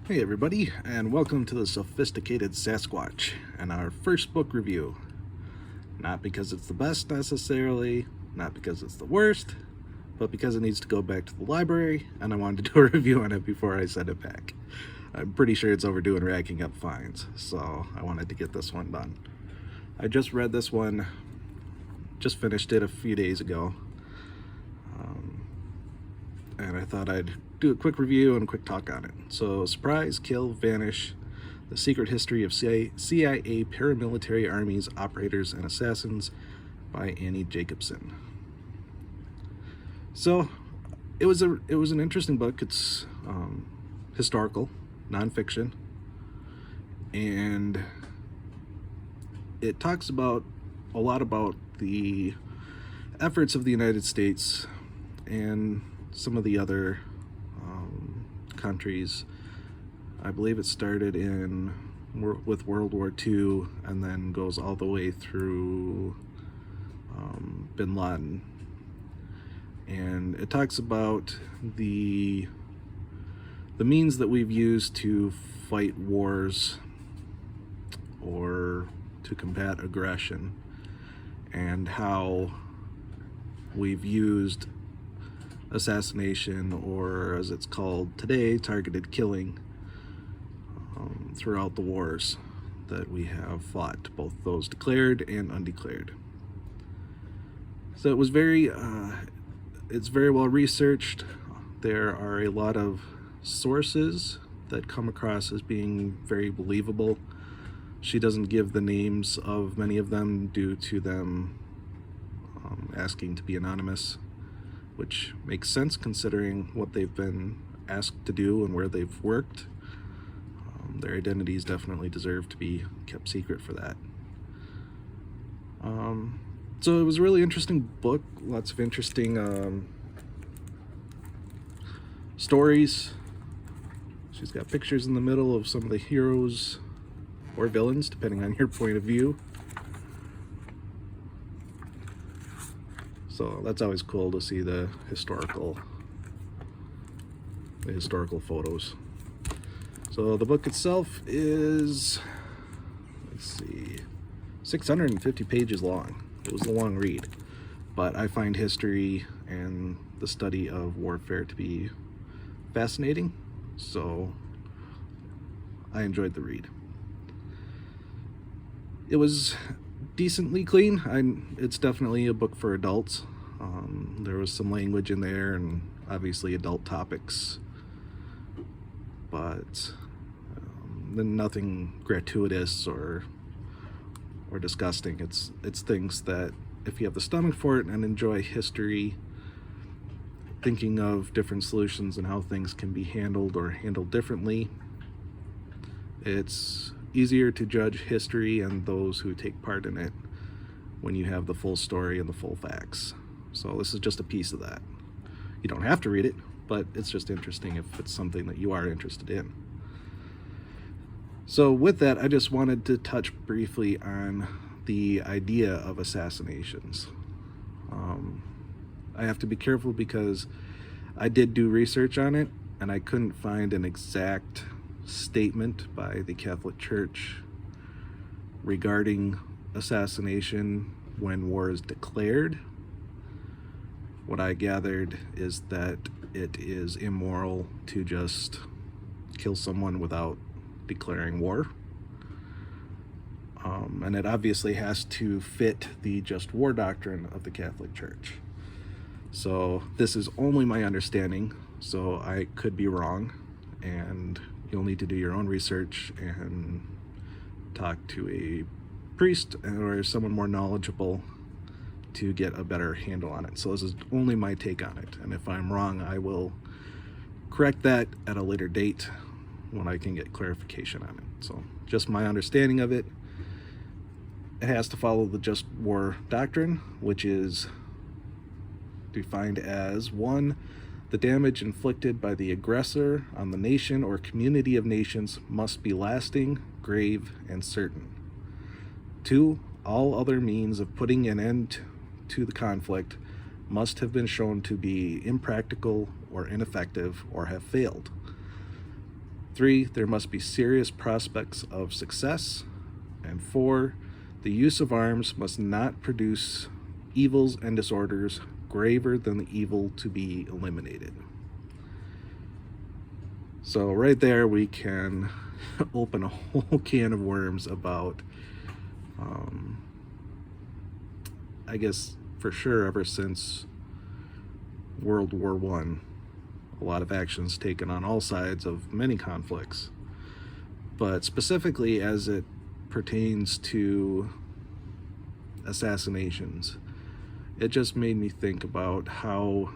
Hey everybody, and welcome to the Sophisticated Sasquatch and our first book review. Not because it's the best necessarily, not because it's the worst, but because it needs to go back to the library and I wanted to do a review on it before I send it back. I'm pretty sure it's overdue and racking up fines, so I wanted to get this one done. I just read this one, just finished it a few days ago, and I thought I'd do a quick review and a quick talk on it. So, Surprise, Kill, Vanish, The Secret History of CIA Paramilitary Armies, Operators, and Assassins by Annie Jacobsen. So, it was an interesting book. It's historical, nonfiction, and it talks about a lot about the efforts of the United States and some of the other countries. I believe it started with World War II and then goes all the way through Bin Laden. And it talks about the means that we've used to fight wars or to combat aggression, and how we've used assassination, or as it's called today, targeted killing, throughout the wars that we have fought, both those declared and undeclared. So it was it's very well researched. There are a lot of sources that come across as being very believable. She doesn't give the names of many of them due to them asking to be anonymous, which makes sense considering what they've been asked to do and where they've worked. Their identities definitely deserve to be kept secret for that. So it was a really interesting book, lots of interesting stories. She's got pictures in the middle of some of the heroes or villains, depending on your point of view. So that's always cool to see the historical photos. So the book itself is, 650 pages long. It was a long read, but I find history and the study of warfare to be fascinating, so I enjoyed the read. It was decently clean. It's definitely a book for adults. There was some language in there and obviously adult topics, but then nothing gratuitous or disgusting. It's things that, if you have the stomach for it and enjoy history, thinking of different solutions and how things can be handled or handled differently, it's easier to judge history and those who take part in it when you have the full story and the full facts. So this is just a piece of that. You don't have to read it, but it's just interesting if it's something that you are interested in. So with that, I just wanted to touch briefly on the idea of assassinations. I have to be careful because I did do research on it and I couldn't find an exact statement by the Catholic Church regarding assassination when war is declared. What I gathered is that it is immoral to just kill someone without declaring war. And it obviously has to fit the just war doctrine of the Catholic Church. So this is only my understanding, so I could be wrong, and you'll need to do your own research and talk to a priest or someone more knowledgeable to get a better handle on it. So this is only my take on it, and if I'm wrong, I will correct that at a later date when I can get clarification on it. So just my understanding of it. It has to follow the just war doctrine, which is defined as 1, the damage inflicted by the aggressor on the nation or community of nations must be lasting, grave, and certain. 2, all other means of putting an end to the conflict must have been shown to be impractical or ineffective or have failed. 3, there must be serious prospects of success. And 4, the use of arms must not produce evils and disorders graver than the evil to be eliminated. So right there we can open a whole can of worms about, I guess for sure ever since World War I, a lot of actions taken on all sides of many conflicts. But specifically as it pertains to assassinations, it just made me think about how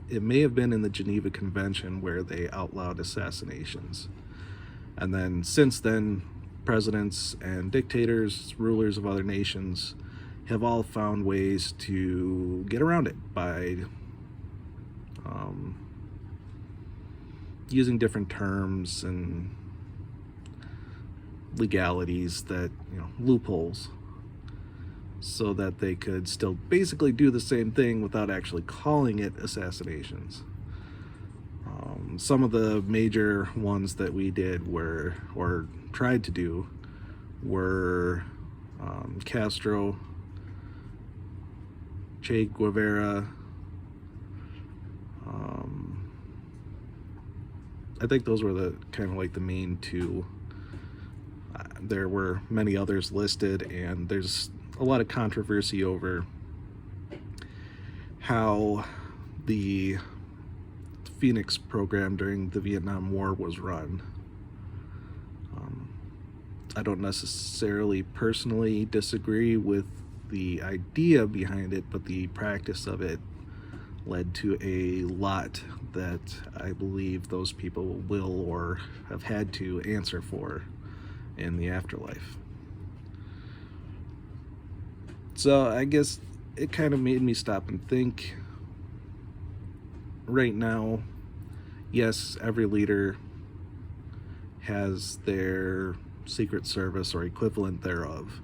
it may have been in the Geneva Convention where they outlawed assassinations. And then since then, presidents and dictators, rulers of other nations, have all found ways to get around it by using different terms and legalities that, loopholes, so that they could still basically do the same thing without actually calling it assassinations. Some of the major ones that we did were, or tried to do, were Castro, Che Guevara, I think those were the kind of like the main two. There were many others listed, and there's a lot of controversy over how the Phoenix program during the Vietnam War was run. I don't necessarily personally disagree with the idea behind it, but the practice of it led to a lot that I believe those people will or have had to answer for in the afterlife. So I guess it kind of made me stop and think. Right now, yes, every leader has their secret service or equivalent thereof,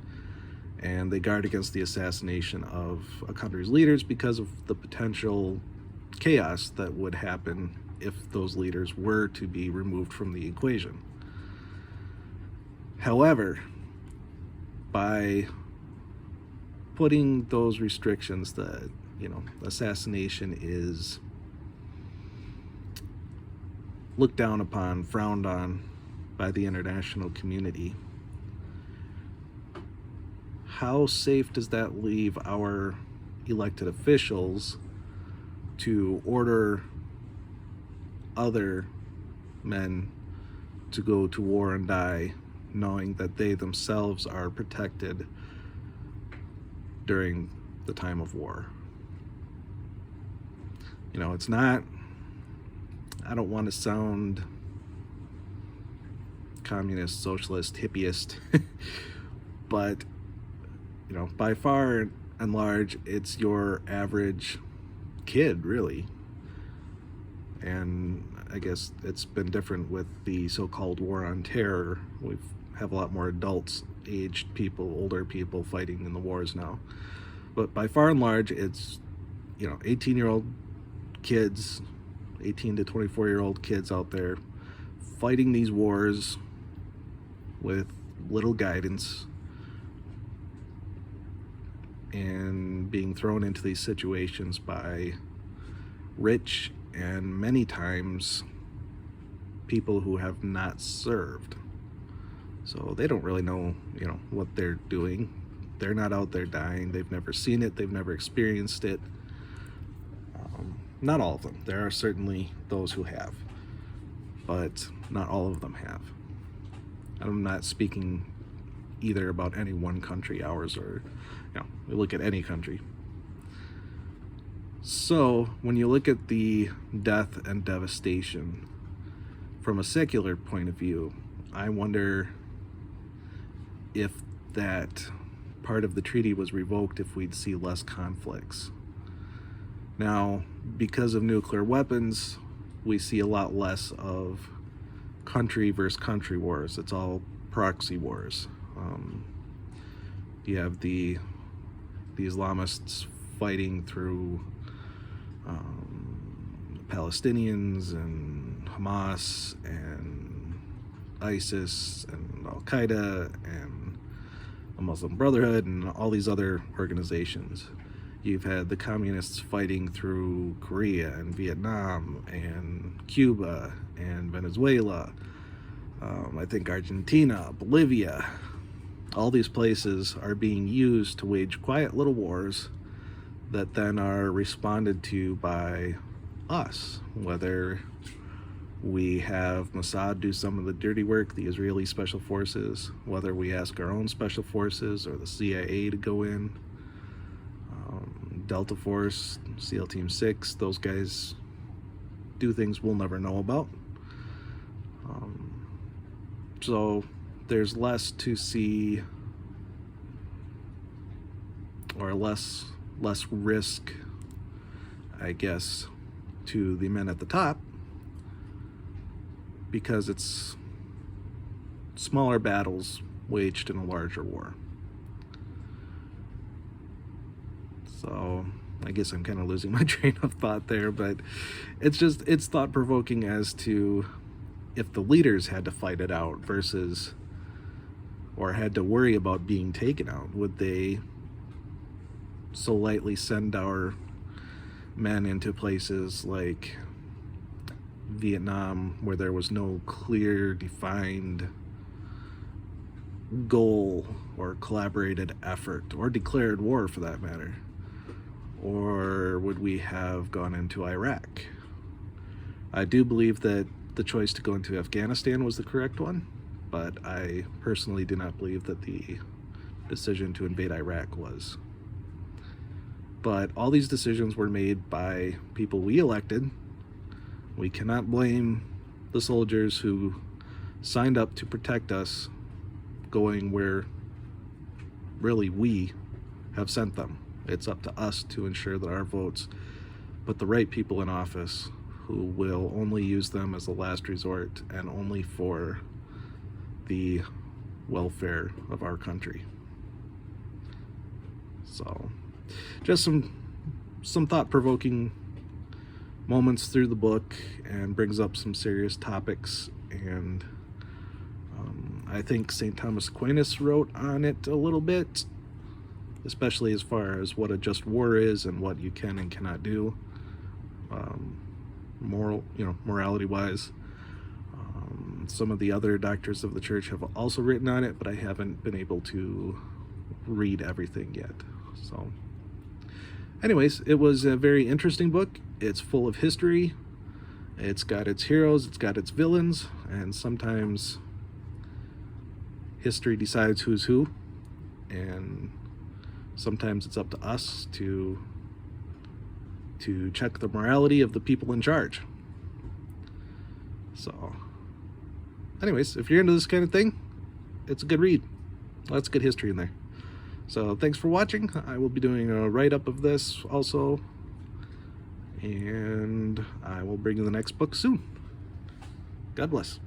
and they guard against the assassination of a country's leaders because of the potential chaos that would happen if those leaders were to be removed from the equation. However, by putting those restrictions that, assassination is looked down upon, frowned on by the international community, how safe does that leave our elected officials to order other men to go to war and die, knowing that they themselves are protected during the time of war? It's not, I don't want to sound communist, socialist, hippieist, but, by far and large, it's your average kid, really. And I guess it's been different with the so-called war on terror. We have a lot more adults, aged people, older people fighting in the wars now. But by far and large, it's, 18-year-old kids, 18 to 24-year-old kids out there fighting these wars with little guidance and being thrown into these situations by rich and many times people who have not served. So they don't really know, what they're doing. They're not out there dying. They've never seen it. They've never experienced it. Not all of them. There are certainly those who have, but not all of them have. I'm not speaking either about any one country, ours, or, we look at any country. So when you look at the death and devastation from a secular point of view, I wonder if that part of the treaty was revoked, if we'd see less conflicts. Now, because of nuclear weapons, we see a lot less of country versus country wars. It's all proxy wars. You have the Islamists fighting through Palestinians and Hamas and ISIS and Al-Qaeda and the Muslim Brotherhood and all these other organizations. You've had the communists fighting through Korea and Vietnam and Cuba and Venezuela. I think Argentina, Bolivia. All these places are being used to wage quiet little wars that then are responded to by us, whether we have Mossad do some of the dirty work, the Israeli special forces, whether we ask our own special forces or the CIA to go in, Delta Force, SEAL Team 6, those guys do things we'll never know about. So there's less to see, or less risk, I guess, to the men at the top, because it's smaller battles waged in a larger war. So I guess I'm kind of losing my train of thought there, but it's thought-provoking as to if the leaders had to fight it out versus, or had to worry about being taken out, would they so lightly send our men into places like Vietnam, where there was no clear, defined goal or collaborated effort, or declared war for that matter? Or would we have gone into Iraq? I do believe that the choice to go into Afghanistan was the correct one, but I personally do not believe that the decision to invade Iraq was. But all these decisions were made by people we elected. We cannot blame the soldiers who signed up to protect us going where really we have sent them. It's up to us to ensure that our votes put the right people in office, who will only use them as a last resort and only for the welfare of our country. So just some thought-provoking moments through the book, and brings up some serious topics. And I think St. Thomas Aquinas wrote on it a little bit, especially as far as what a just war is and what you can and cannot do, morality wise. Some of the other doctors of the church have also written on it, but I haven't been able to read everything yet. So anyways, it was a very interesting book. It's full of history. It's got its heroes, it's got its villains, and sometimes history decides who's who, and sometimes it's up to us to check the morality of the people in charge. So anyways, if you're into this kind of thing, it's a good read. Lots of good history in there. So thanks for watching. I will be doing a write-up of this also, and I will bring you the next book soon. God bless.